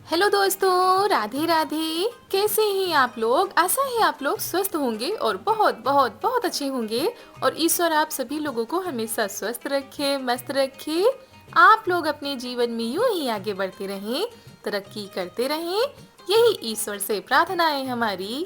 Hello दोस्तों, राधे राधे। कैसे हैं आप लोग? आशा है आप लोग स्वस्थ होंगे और बहुत बहुत बहुत अच्छे होंगे। और ईश्वर आप सभी लोगों को हमेशा स्वस्थ रखे, मस्त रखे। आप लोग अपने जीवन में यूं ही आगे बढ़ते रहें, तरक्की करते रहें। यही ईश्वर से प्रार्थना है हमारी।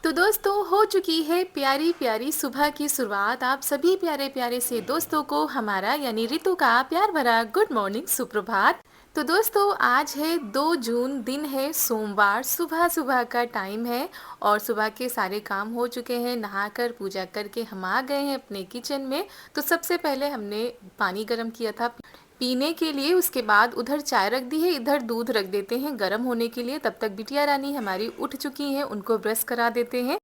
तो दोस्तों, हो चुकी है प्यारी प्यारी सुबह की शुरुआत। आप सभी प्यारे प्यारे से दोस्तों को हमारा यानी रितु का प्यार भरा गुड मॉर्निंग, सुप्रभात। तो दोस्तों, आज है 2 जून, दिन है सोमवार, सुबह सुबह का टाइम है और सुबह के सारे काम हो चुके हैं। नहाकर पूजा करके हम आ गए हैं अपने किचन में। तो सबसे पहले हमने पानी गर्म किया था पीने के लिए, उसके बाद उधर चाय रख दी है, इधर दूध रख देते हैं गर्म होने के लिए। तब तक बिटिया रानी हमारी उठ चुकी हैं, उनको ब्रश करा देते हैं।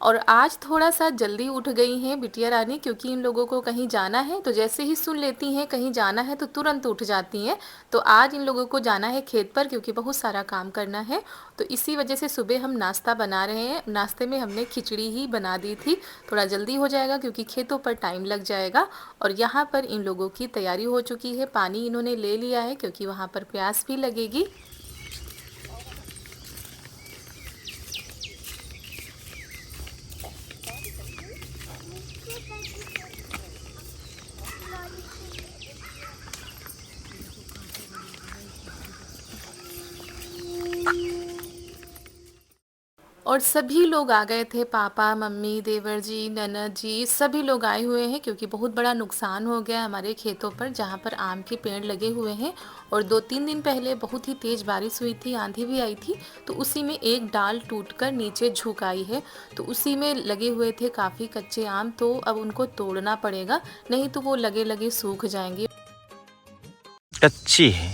और आज थोड़ा सा जल्दी उठ गई हैं बिटिया रानी, क्योंकि इन लोगों को कहीं जाना है तो जैसे ही सुन लेती हैं कहीं जाना है तो तुरंत उठ जाती हैं। तो आज इन लोगों को जाना है खेत पर, क्योंकि बहुत सारा काम करना है। तो इसी वजह से सुबह हम नाश्ता बना रहे हैं। नाश्ते में हमने खिचड़ी ही बना दी थी, थोड़ा जल्दी हो जाएगा क्योंकि खेतों पर टाइम लग जाएगा। और यहाँ पर इन लोगों की तैयारी हो चुकी है, पानी इन्होंने ले लिया है क्योंकि वहाँ पर प्यास भी लगेगी। और सभी लोग आ गए थे, पापा, मम्मी, देवर जी, ननद जी, सभी लोग आए हुए हैं क्योंकि बहुत बड़ा नुकसान हो गया हमारे खेतों पर, जहाँ पर आम के पेड़ लगे हुए हैं। और 2-3 दिन पहले बहुत ही तेज़ बारिश हुई थी, आंधी भी आई थी, तो उसी में एक डाल टूटकर नीचे झुक आई है। तो उसी में लगे हुए थे काफ़ी कच्चे आम, तो अब उनको तोड़ना पड़ेगा, नहीं तो वो लगे लगे सूख जाएंगे। कच्ची है।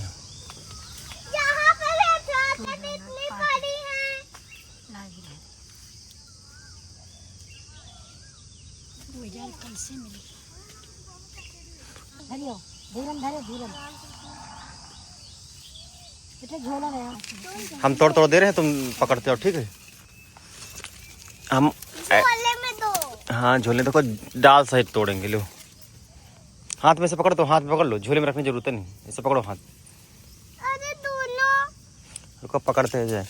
यहाँ पर है, रात इतनी बड़ी है। कैसे मिली? धरियो, धीरन धरे, धीरन। बेटा झोला ले। हम तोड़ तोड़ दे रहे हैं, तुम पकड़ते हो, ठीक है। हम झोले में दो। हाँ, झोले देखो, डाल सहित तोड़ेंगे। लो, हाथ में से पकड़, तो हाथ में पकड़ लो, झोले में रखने की जरूरत नहीं, ऐसे पकड़ो हाथ। अरे दोनों। रुको, पकड़ते जाए।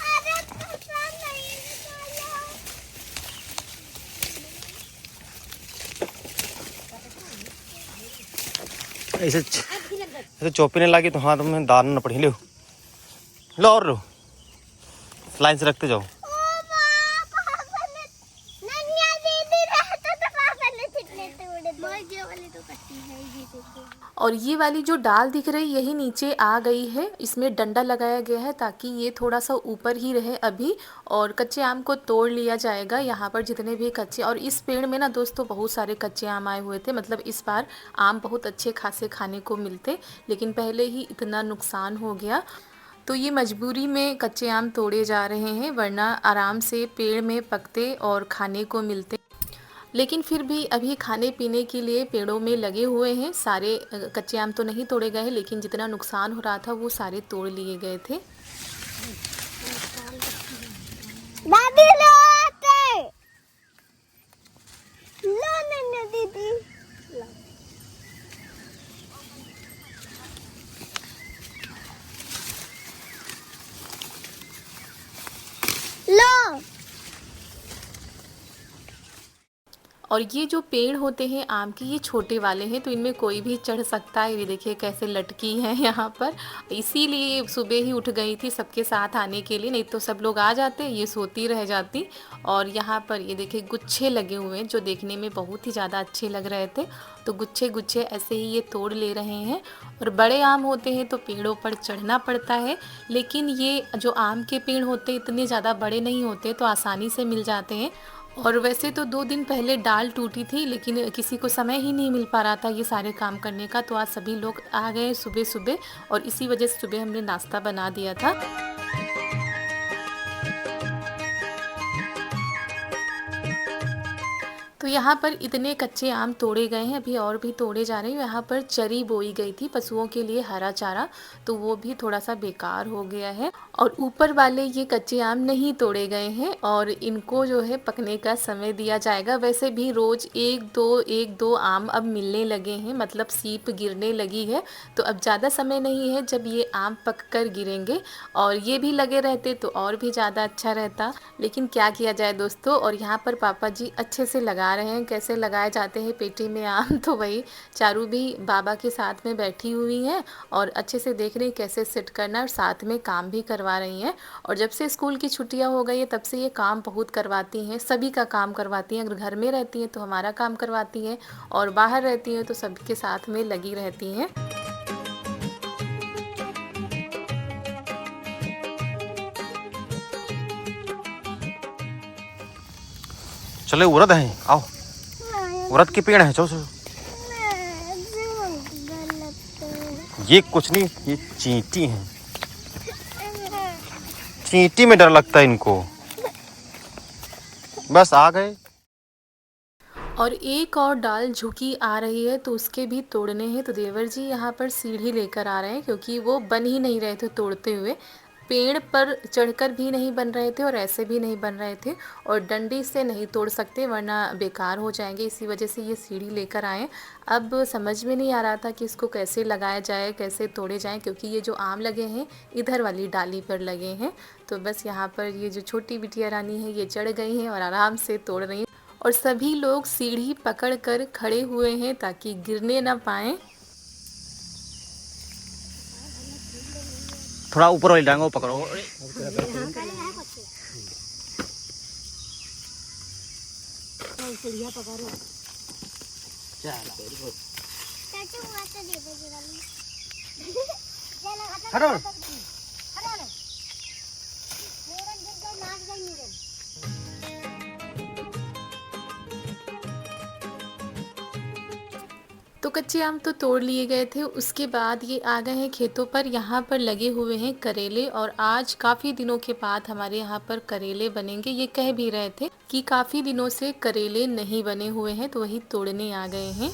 अरे पता नहीं निकाला। ऐसे चौपीने लगी तो हाथ में दाना न पड़ी। लो लो, और लो, लाइन से रखते जाओ। ओ माँ, पापा ने नन्या दीदी रहता तो पापा ने कितने तोड़े थे। ये वाली तो कच्ची है, ये देखो। और ये वाली जो डाल दिख रही यही नीचे आ गई है, इसमें डंडा लगाया गया है ताकि ये थोड़ा सा ऊपर ही रहे अभी। और कच्चे आम को तोड़ लिया जाएगा यहाँ पर, जितने भी कच्चे। और इस पेड़ में ना दोस्तों बहुत सारे कच्चे आम आए हुए थे, मतलब इस बार आम बहुत अच्छे खासे खाने को मिलते, लेकिन पहले ही इतना नुकसान हो गया। तो ये मजबूरी में कच्चे आम तोड़े जा रहे हैं, वरना आराम से पेड़ में पकते और खाने को मिलते। लेकिन फिर भी अभी खाने पीने के लिए पेड़ों में लगे हुए हैं सारे। कच्चे आम तो नहीं तोड़े गए हैं, लेकिन जितना नुकसान हो रहा था वो सारे तोड़ लिए गए थे। दादी लो आते। लो नन्या दीदी। लो। और ये जो पेड़ होते हैं आम के, ये छोटे वाले हैं, तो इनमें कोई भी चढ़ सकता है। ये देखिए कैसे लटकी है यहाँ पर। इसीलिए सुबह ही उठ गई थी सबके साथ आने के लिए, नहीं तो सब लोग आ जाते, ये सोती रह जाती। और यहाँ पर ये देखिए गुच्छे लगे हुए हैं जो देखने में बहुत ही ज़्यादा अच्छे लग रहे थे। तो गुच्छे गुच्छे ऐसे ही ये तोड़ ले रहे हैं। और बड़े आम होते हैं तो पेड़ों पर चढ़ना पड़ता है, लेकिन ये जो आम के पेड़ होते हैं इतने ज़्यादा बड़े नहीं होते, तो आसानी से मिल जाते हैं। और वैसे तो 2 दिन पहले डाल टूटी थी, लेकिन किसी को समय ही नहीं मिल पा रहा था ये सारे काम करने का, तो आज सभी लोग आ गए सुबह सुबह, और इसी वजह से सुबह हमने नाश्ता बना दिया था। तो यहाँ पर इतने कच्चे आम तोड़े गए हैं, अभी और भी तोड़े जा रहे हैं। यहाँ पर चरी बोई गई थी पशुओं के लिए, हरा चारा, तो वो भी थोड़ा सा बेकार हो गया है। और ऊपर वाले ये कच्चे आम नहीं तोड़े गए हैं और इनको जो है पकने का समय दिया जाएगा। वैसे भी रोज़ एक दो आम अब मिलने लगे हैं, मतलब सीप गिरने लगी है। तो अब ज़्यादा समय नहीं है जब ये आम पक कर गिरेंगे, और ये भी लगे रहते तो और भी ज़्यादा अच्छा रहता, लेकिन क्या किया जाए दोस्तों। और यहाँ पर पापा जी अच्छे से लगा रहे हैं, कैसे लगाए जाते हैं पेटी में आम। तो वही चारू भी बाबा के साथ में बैठी हुई हैं और अच्छे से देख रही कैसे सेट करना, और साथ में काम भी करवा रही हैं। और जब से स्कूल की छुट्टियां हो गई है तब से ये काम बहुत करवाती हैं, सभी का काम करवाती हैं। अगर घर में रहती हैं तो हमारा काम करवाती हैं, और बाहर रहती हैं तो सबके साथ में लगी रहती हैं। चले उड़द है, आओ उड़द के पेड़ है, चलो चलो। ये कुछ नहीं, ये चींटी है, चींटी में डर लगता है इनको। बस आ गए। और एक और डाल झुकी आ रही है तो उसके भी तोड़ने हैं। तो देवर जी यहाँ पर सीढ़ी लेकर आ रहे हैं, क्योंकि वो बन ही नहीं रहे थे तोड़ते हुए। पेड़ पर चढ़कर भी नहीं बन रहे थे और ऐसे भी नहीं बन रहे थे, और डंडी से नहीं तोड़ सकते वरना बेकार हो जाएंगे, इसी वजह से ये सीढ़ी लेकर आए। अब समझ में नहीं आ रहा था कि इसको कैसे लगाया जाए, कैसे तोड़े जाएं, क्योंकि ये जो आम लगे हैं इधर वाली डाली पर लगे हैं। तो बस यहाँ पर ये जो छोटी बिटिया रानी है ये चढ़ गई हैं और आराम से तोड़ रही हैं, और सभी लोग सीढ़ी पकड़कर खड़े हुए हैं ताकि गिरने ना पाएं। थोड़ा ऊपर वाली डांगो पकड़ो। तो कच्चे आम तो तोड़ लिए गए थे, उसके बाद ये आ गए हैं खेतों पर। यहाँ पर लगे हुए हैं करेले, और आज काफ़ी दिनों के बाद हमारे यहाँ पर करेले बनेंगे। ये कह भी रहे थे कि काफ़ी दिनों से करेले नहीं बने हुए हैं, तो वही तोड़ने आ गए हैं।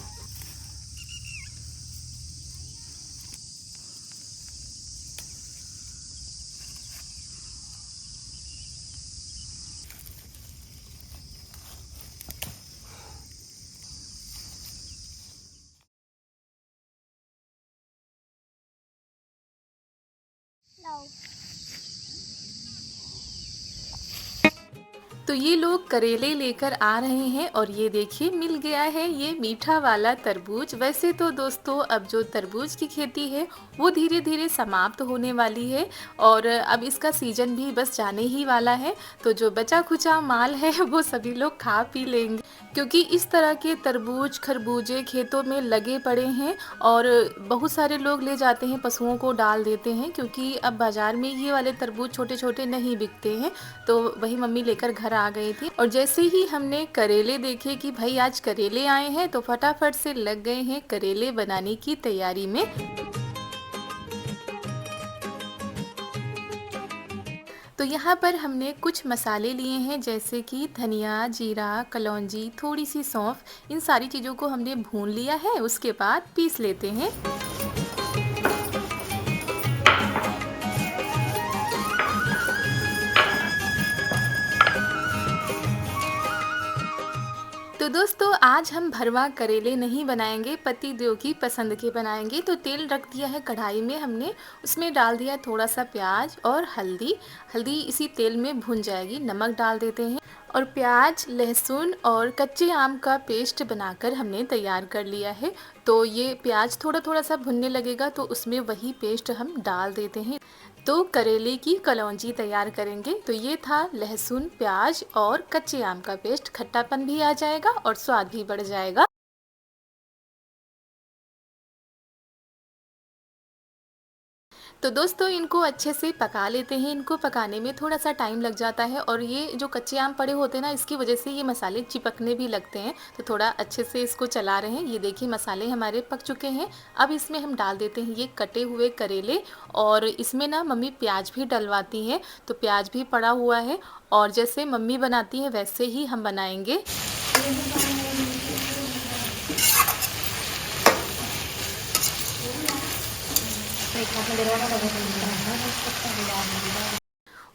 तो ये लोग करेले लेकर आ रहे हैं, और ये देखिए मिल गया है ये मीठा वाला तरबूज। वैसे तो दोस्तों अब जो तरबूज की खेती है वो धीरे धीरे समाप्त होने वाली है, और अब इसका सीजन भी बस जाने ही वाला है। तो जो बचा खुचा माल है वो सभी लोग खा पी लेंगे, क्योंकि इस तरह के तरबूज खरबूजे खेतों में लगे पड़े हैं, और बहुत सारे लोग ले जाते हैं, पशुओं को डाल देते हैं, क्योंकि अब बाज़ार में ये वाले तरबूज छोटे छोटे नहीं बिकते हैं। तो वही मम्मी लेकर घर आ गई थी, और जैसे ही हमने करेले देखे कि भाई आज करेले आए हैं, तो फटाफट से लग गए हैं करेले बनाने की तैयारी में। तो यहाँ पर हमने कुछ मसाले लिए हैं, जैसे कि धनिया, जीरा, कलौंजी, थोड़ी सी सौंफ। इन सारी चीज़ों को हमने भून लिया है, उसके बाद पीस लेते हैं। तो दोस्तों आज हम भरवा करेले नहीं बनाएंगे, पति देव की पसंद के बनाएंगे। तो तेल रख दिया है कढ़ाई में हमने, उसमें डाल दिया थोड़ा सा प्याज और हल्दी। हल्दी इसी तेल में भुन जाएगी। नमक डाल देते हैं, और प्याज, लहसुन और कच्चे आम का पेस्ट बनाकर हमने तैयार कर लिया है। तो ये प्याज थोड़ा थोड़ा सा भुनने लगेगा तो उसमें वही पेस्ट हम डाल देते हैं। तो करेले की कलौंजी तैयार करेंगे। तो ये था लहसुन, प्याज और कच्चे आम का पेस्ट। खट्टापन भी आ जाएगा और स्वाद भी बढ़ जाएगा। तो दोस्तों इनको अच्छे से पका लेते हैं। इनको पकाने में थोड़ा सा टाइम लग जाता है, और ये जो कच्चे आम पड़े होते हैं ना, इसकी वजह से ये मसाले चिपकने भी लगते हैं। तो थोड़ा अच्छे से इसको चला रहे हैं। ये देखिए मसाले हमारे पक चुके हैं। अब इसमें हम डाल देते हैं ये कटे हुए करेले, और इसमें ना मम्मी प्याज भी डलवाती हैं, तो प्याज भी पड़ा हुआ है, और जैसे मम्मी बनाती है वैसे ही हम बनाएंगे।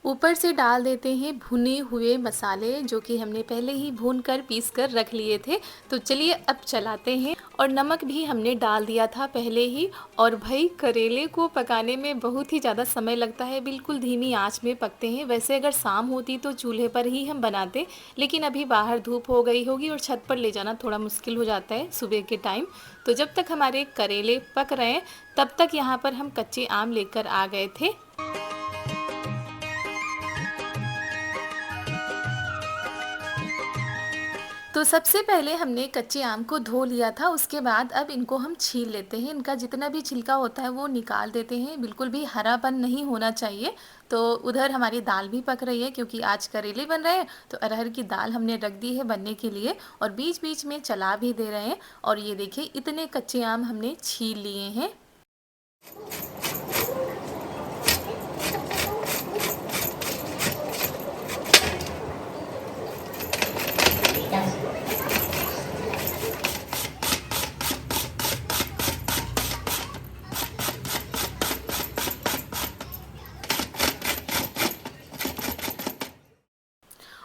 ऊपर से डाल देते हैं भुने हुए मसाले जो कि हमने पहले ही भून कर पीस कर रख लिए थे। तो चलिए अब चलाते हैं। और नमक भी हमने डाल दिया था पहले ही। और भाई करेले को पकाने में बहुत ही ज़्यादा समय लगता है, बिल्कुल धीमी आंच में पकते हैं। वैसे अगर शाम होती तो चूल्हे पर ही हम बनाते, लेकिन अभी बाहर धूप हो गई होगी और छत पर ले जाना थोड़ा मुश्किल हो जाता है सुबह के टाइम। तो जब तक हमारे करेले पक रहे हैं तब तक यहाँ पर हम कच्चे आम लेकर आ गए थे। तो सबसे पहले हमने कच्चे आम को धो लिया था, उसके बाद अब इनको हम छील लेते हैं। इनका जितना भी छिलका होता है वो निकाल देते हैं, बिल्कुल भी हरापन नहीं होना चाहिए। तो उधर हमारी दाल भी पक रही है क्योंकि आज करेले बन रहे हैं, तो अरहर की दाल हमने रख दी है बनने के लिए और बीच बीच में चला भी दे रहे हैं। और ये देखिए इतने कच्चे आम हमने छील लिए हैं।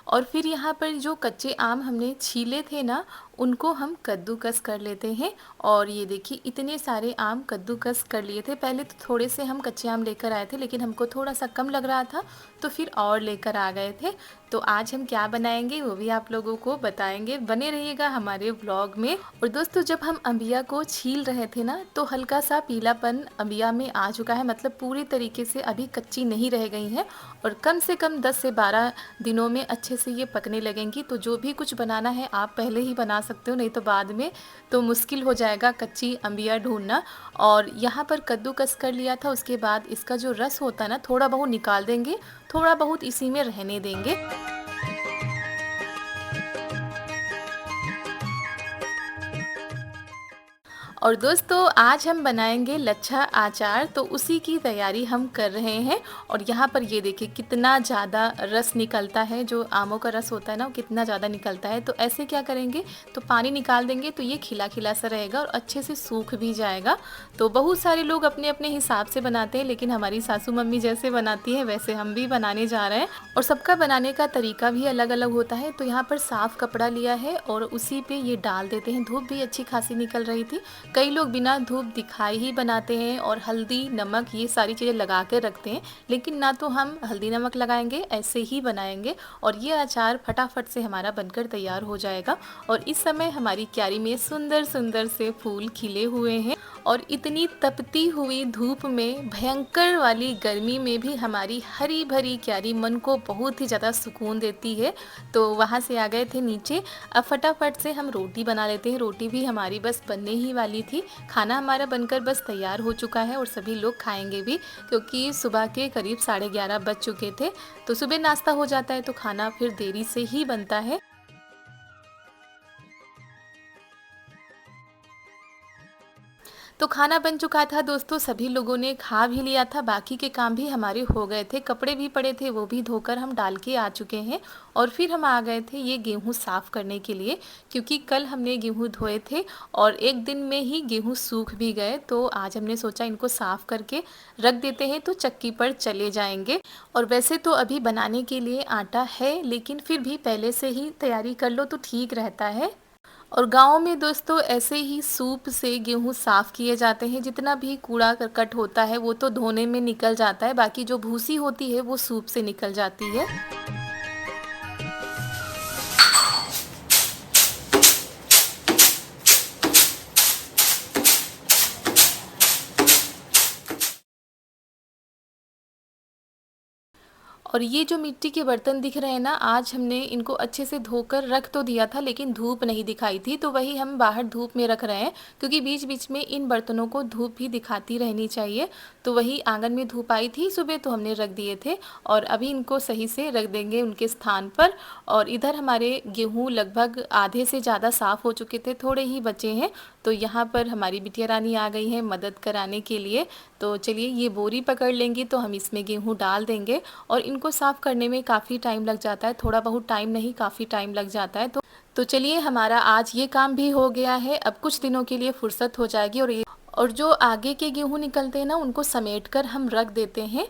और फिर यहाँ पर जो कच्चे आम हमने छीले थे ना, उनको हम कद्दूकस कर लेते हैं। और ये देखिए इतने सारे आम कद्दूकस कर लिए थे। पहले तो थोड़े से हम कच्चे आम लेकर आए थे, लेकिन हमको थोड़ा सा कम लग रहा था तो फिर और लेकर आ गए थे। तो आज हम क्या बनाएंगे वो भी आप लोगों को बताएंगे, बने रहिएगा हमारे व्लॉग में। और दोस्तों जब हम अम्बिया को छील रहे थे ना, तो हल्का सा पीलापन अम्बिया में आ चुका है, मतलब पूरी तरीके से अभी कच्ची नहीं रह गई है। और कम से कम 10 से 12 दिनों में अच्छे से ये पकने लगेंगी। तो जो भी कुछ बनाना है आप पहले ही बना सकते हो, नहीं तो बाद में तो मुश्किल हो जाएगा कच्ची अम्बिया ढूंढना। और यहाँ पर कद्दूकस कर लिया था, उसके बाद इसका जो रस होता है ना थोड़ा बहुत निकाल देंगे, थोड़ा बहुत इसी में रहने देंगे। और दोस्तों आज हम बनाएंगे लच्छा आचार, तो उसी की तैयारी हम कर रहे हैं। और यहाँ पर ये देखिए कितना ज़्यादा रस निकलता है, जो आमों का रस होता है ना वो कितना ज़्यादा निकलता है। तो ऐसे क्या करेंगे, तो पानी निकाल देंगे तो ये खिला खिला सा रहेगा और अच्छे से सूख भी जाएगा। तो बहुत सारे लोग अपने अपने हिसाब से बनाते हैं, लेकिन हमारी सासू मम्मी जैसे बनाती है वैसे हम भी बनाने जा रहे हैं। और सबका बनाने का तरीका भी अलग अलग होता है। तो यहाँ पर साफ़ कपड़ा लिया है और उसी पे ये डाल देते हैं। धूप भी अच्छी खासी निकल रही थी। कई लोग बिना धूप दिखाए ही बनाते हैं और हल्दी नमक ये सारी चीज़ें लगा के रखते हैं, लेकिन ना तो हम हल्दी नमक लगाएंगे, ऐसे ही बनाएंगे और ये अचार फटाफट से हमारा बनकर तैयार हो जाएगा। और इस समय हमारी क्यारी में सुंदर सुंदर से फूल खिले हुए हैं। और इतनी तपती हुई धूप में, भयंकर वाली गर्मी में भी हमारी हरी भरी क्यारी मन को बहुत ही ज़्यादा सुकून देती है। तो वहाँ से आ गए थे नीचे। अब फटाफट से हम रोटी बना लेते हैं। रोटी भी हमारी बस बनने ही वाली थी। खाना हमारा बनकर बस तैयार हो चुका है और सभी लोग खाएंगे भी, क्योंकि सुबह के करीब 11:30 बज चुके थे। तो सुबह नाश्ता हो जाता है तो खाना फिर देरी से ही बनता है। तो खाना बन चुका था दोस्तों, सभी लोगों ने खा भी लिया था। बाकी के काम भी हमारे हो गए थे, कपड़े भी पड़े थे वो भी धोकर हम डाल के आ चुके हैं। और फिर हम आ गए थे ये गेहूं साफ़ करने के लिए, क्योंकि कल हमने गेहूं धोए थे और एक दिन में ही गेहूं सूख भी गए। तो आज हमने सोचा इनको साफ़ करके रख देते हैं तो चक्की पर चले जाएंगे। और वैसे तो अभी बनाने के लिए आटा है, लेकिन फिर भी पहले से ही तैयारी कर लो तो ठीक रहता है। और गाँव में दोस्तों ऐसे ही सूप से गेहूँ साफ़ किए जाते हैं। जितना भी कूड़ा करकट होता है वो तो धोने में निकल जाता है, बाकी जो भूसी होती है वो सूप से निकल जाती है। और ये जो मिट्टी के बर्तन दिख रहे हैं ना, आज हमने इनको अच्छे से धोकर रख तो दिया था, लेकिन धूप नहीं दिखाई थी, तो वही हम बाहर धूप में रख रहे हैं, क्योंकि बीच बीच में इन बर्तनों को धूप भी दिखाती रहनी चाहिए। तो वही आंगन में धूप आई थी सुबह तो हमने रख दिए थे और अभी इनको सही से रख देंगे उनके स्थान पर। और इधर हमारे गेहूँ लगभग आधे से ज़्यादा साफ़ हो चुके थे, थोड़े ही बचे हैं। तो यहाँ पर हमारी बिटिया रानी आ गई है मदद कराने के लिए। तो चलिए ये बोरी पकड़ लेंगी तो हम इसमें गेहूँ डाल देंगे। और इनको साफ़ करने में काफ़ी टाइम लग जाता है, थोड़ा बहुत टाइम नहीं, काफ़ी टाइम लग जाता है। तो चलिए हमारा आज ये काम भी हो गया है। अब कुछ दिनों के लिए फुर्सत हो जाएगी और जो आगे के गेहूँ निकलते हैं ना, उनको समेट कर हम रख देते हैं।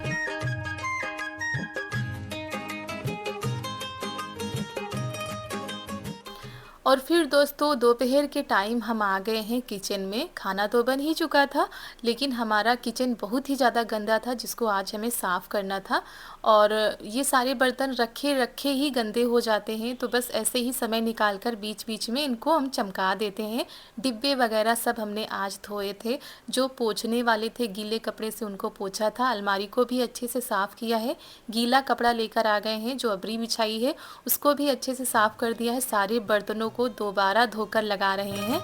और फिर दोस्तों दोपहर के टाइम हम आ गए हैं किचन में। खाना तो बन ही चुका था, लेकिन हमारा किचन बहुत ही ज़्यादा गंदा था जिसको आज हमें साफ़ करना था। और ये सारे बर्तन रखे रखे ही गंदे हो जाते हैं, तो बस ऐसे ही समय निकाल कर बीच बीच में इनको हम चमका देते हैं। डिब्बे वगैरह सब हमने आज धोए थे, जो पोंछने वाले थे गीले कपड़े से उनको पोंछा था। अलमारी को भी अच्छे से साफ़ किया है, गीला कपड़ा लेकर आ गए हैं, जो अबरी बिछाई है उसको भी अच्छे से साफ़ कर दिया है। सारे बर्तनों को दोबारा धोकर लगा रहे हैं।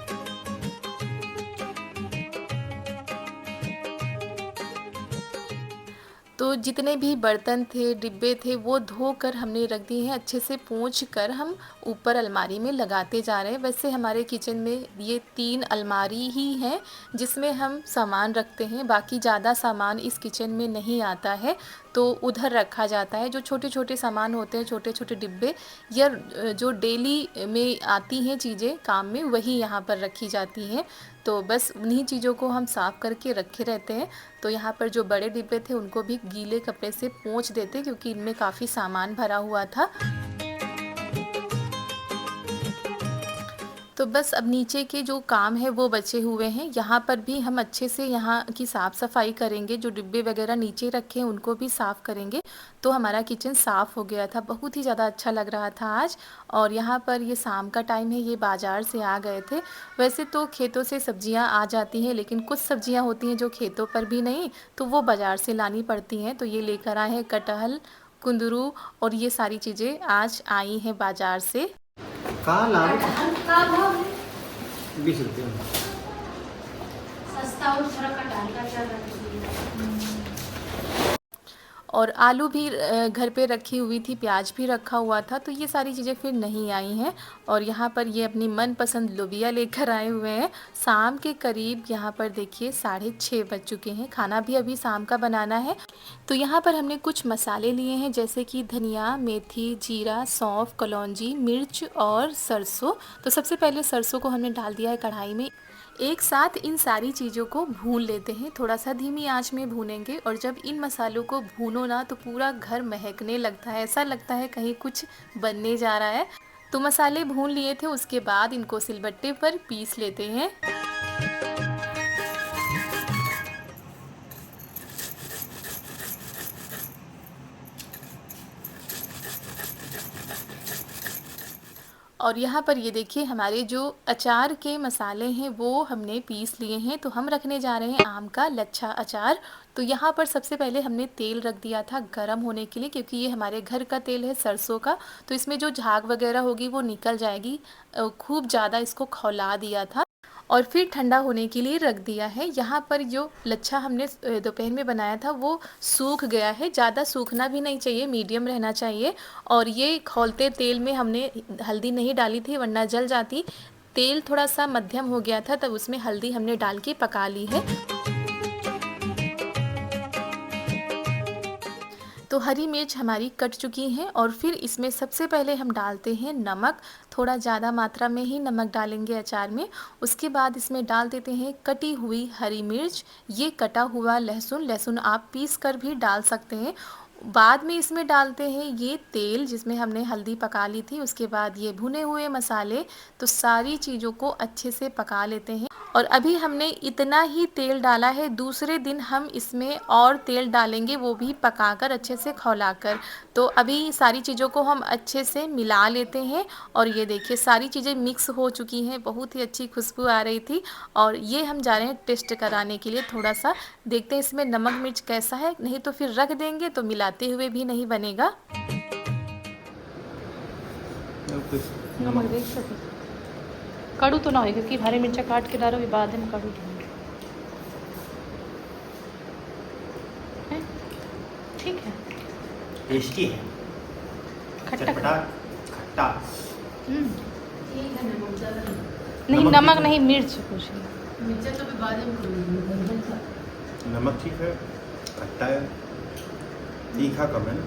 तो जितने भी बर्तन थे, डिब्बे थे, वो धोकर हमने रख दिए हैं। अच्छे से पोंछ कर हम ऊपर अलमारी में लगाते जा रहे हैं। वैसे हमारे किचन में ये 3 अलमारी ही हैं जिसमें हम सामान रखते हैं, बाकी ज़्यादा सामान इस किचन में नहीं आता है, तो उधर रखा जाता है। जो छोटे छोटे सामान होते हैं, छोटे छोटे डिब्बे या जो डेली में आती हैं चीज़ें काम में, वही यहाँ पर रखी जाती हैं। तो बस उन्हीं चीज़ों को हम साफ़ करके रखे रहते हैं। तो यहाँ पर जो बड़े डिब्बे थे उनको भी गीले कपड़े से पोंछ देते, क्योंकि इनमें काफ़ी सामान भरा हुआ था। तो बस अब नीचे के जो काम है वो बचे हुए हैं। यहाँ पर भी हम अच्छे से यहाँ की साफ़ सफाई करेंगे, जो डिब्बे वगैरह नीचे रखे हैं उनको भी साफ़ करेंगे। तो हमारा किचन साफ़ हो गया था, बहुत ही ज़्यादा अच्छा लग रहा था आज। और यहाँ पर ये शाम का टाइम है, ये बाज़ार से आ गए थे। वैसे तो खेतों से सब्जियाँ आ जाती हैं, लेकिन कुछ सब्जियाँ होती हैं जो खेतों पर भी नहीं, तो वो बाज़ार से लानी पड़ती हैं। तो ये लेकर आए हैं कटहल, कुंदरू और ये सारी चीज़ें आज आई हैं बाज़ार से। कहाँ ला रहे? 20 रुपये सस्ता और थोड़ा कटाल का चल रहा और आलू भी घर पे रखी हुई थी, प्याज भी रखा हुआ था, तो ये सारी चीज़ें फिर नहीं आई हैं। और यहाँ पर ये अपनी मनपसंद लोबिया लेकर आए हुए हैं। शाम के करीब यहाँ पर देखिए 6:30 बज चुके हैं, खाना भी अभी शाम का बनाना है। तो यहाँ पर हमने कुछ मसाले लिए हैं, जैसे कि धनिया, मेथी, जीरा, सौंफ, कलौंजी, मिर्च और सरसों। तो सबसे पहले सरसों को हमने डाल दिया है कढ़ाई में। एक साथ इन सारी चीज़ों को भून लेते हैं, थोड़ा सा धीमी आंच में भूनेंगे। और जब इन मसालों को भूनो ना, तो पूरा घर महकने लगता है, ऐसा लगता है कहीं कुछ बनने जा रहा है। तो मसाले भून लिए थे, उसके बाद इनको सिलबट्टे पर पीस लेते हैं। और यहाँ पर ये देखिए हमारे जो अचार के मसाले हैं वो हमने पीस लिए हैं। तो हम रखने जा रहे हैं आम का लच्छा अचार। तो यहाँ पर सबसे पहले हमने तेल रख दिया था गरम होने के लिए, क्योंकि ये हमारे घर का तेल है सरसों का, तो इसमें जो झाग वगैरह होगी वो निकल जाएगी। खूब ज़्यादा इसको खौला दिया था और फिर ठंडा होने के लिए रख दिया है। यहाँ पर जो लच्छा हमने दोपहर में बनाया था वो सूख गया है, ज़्यादा सूखना भी नहीं चाहिए, मीडियम रहना चाहिए। और ये खौलते तेल में हमने हल्दी नहीं डाली थी, वरना जल जाती। तेल थोड़ा सा मध्यम हो गया था, तब उसमें हल्दी हमने डाल के पका ली है। तो हरी मिर्च हमारी कट चुकी हैं और फिर इसमें सबसे पहले हम डालते हैं नमक। थोड़ा ज़्यादा मात्रा में ही नमक डालेंगे अचार में। उसके बाद इसमें डाल देते हैं कटी हुई हरी मिर्च, ये कटा हुआ लहसुन आप पीस कर भी डाल सकते हैं। बाद में इसमें डालते हैं ये तेल जिसमें हमने हल्दी पका ली थी, उसके बाद ये भुने हुए मसाले। तो सारी चीज़ों को अच्छे से पका लेते हैं। और अभी हमने इतना ही तेल डाला है, दूसरे दिन हम इसमें और तेल डालेंगे, वो भी पकाकर अच्छे से खौलाकर। तो अभी सारी चीज़ों को हम अच्छे से मिला लेते हैं। और ये देखिए सारी चीज़ें मिक्स हो चुकी हैं, बहुत ही अच्छी खुशबू आ रही थी। और ये हम जा रहे हैं टेस्ट कराने के लिए, थोड़ा सा देखते हैं इसमें नमक मिर्च कैसा है, नहीं तो फिर रख देंगे तो मिलाते हुए भी नहीं बनेगा। नमक देख सकते कड़ू तो ना हो, क्योंकि हरी मिर्चा काट के डालोगे बाद में कड़ू ढूंढ। ठीक है, टेस्टी है, खट्टा चटपटा खट्टा। नहीं नमक नमक ठीक नहीं, मिर्च पूछ रही। नमक ठीक है, खट्टा है, तीखा कम है ना।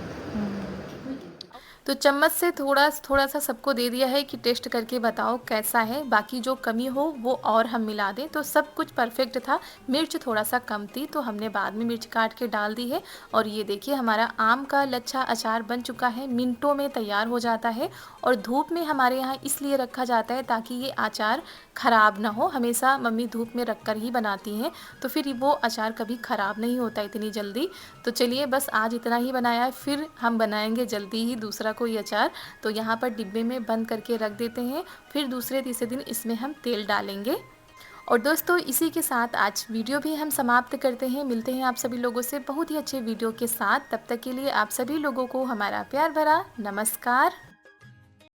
तो चम्मच से थोड़ा थोड़ा सा सबको दे दिया है कि टेस्ट करके बताओ कैसा है, बाकी जो कमी हो वो और हम मिला दें। तो सब कुछ परफेक्ट था, मिर्च थोड़ा सा कम थी तो हमने बाद में मिर्च काट के डाल दी है। और ये देखिए हमारा आम का लच्छा अचार बन चुका है, मिनटों में तैयार हो जाता है। और धूप में हमारे यहाँ इसलिए रखा जाता है ताकि ये अचार ख़राब ना हो, हमेशा मम्मी धूप में रख कर ही बनाती हैं, तो फिर वो अचार कभी ख़राब नहीं होता इतनी जल्दी। तो चलिए बस आज इतना ही बनाया है, फिर हम बनाएंगे जल्दी ही दूसरा कोई अचार। तो यहाँ पर डिब्बे में बंद करके रख देते हैं, फिर दूसरे तीसरे दिन इसमें हम तेल डालेंगे। और दोस्तों इसी के साथ आज वीडियो भी हम समाप्त करते हैं। मिलते हैं आप सभी लोगों से बहुत ही अच्छे वीडियो के साथ, तब तक के लिए आप सभी लोगों को हमारा प्यार भरा नमस्कार।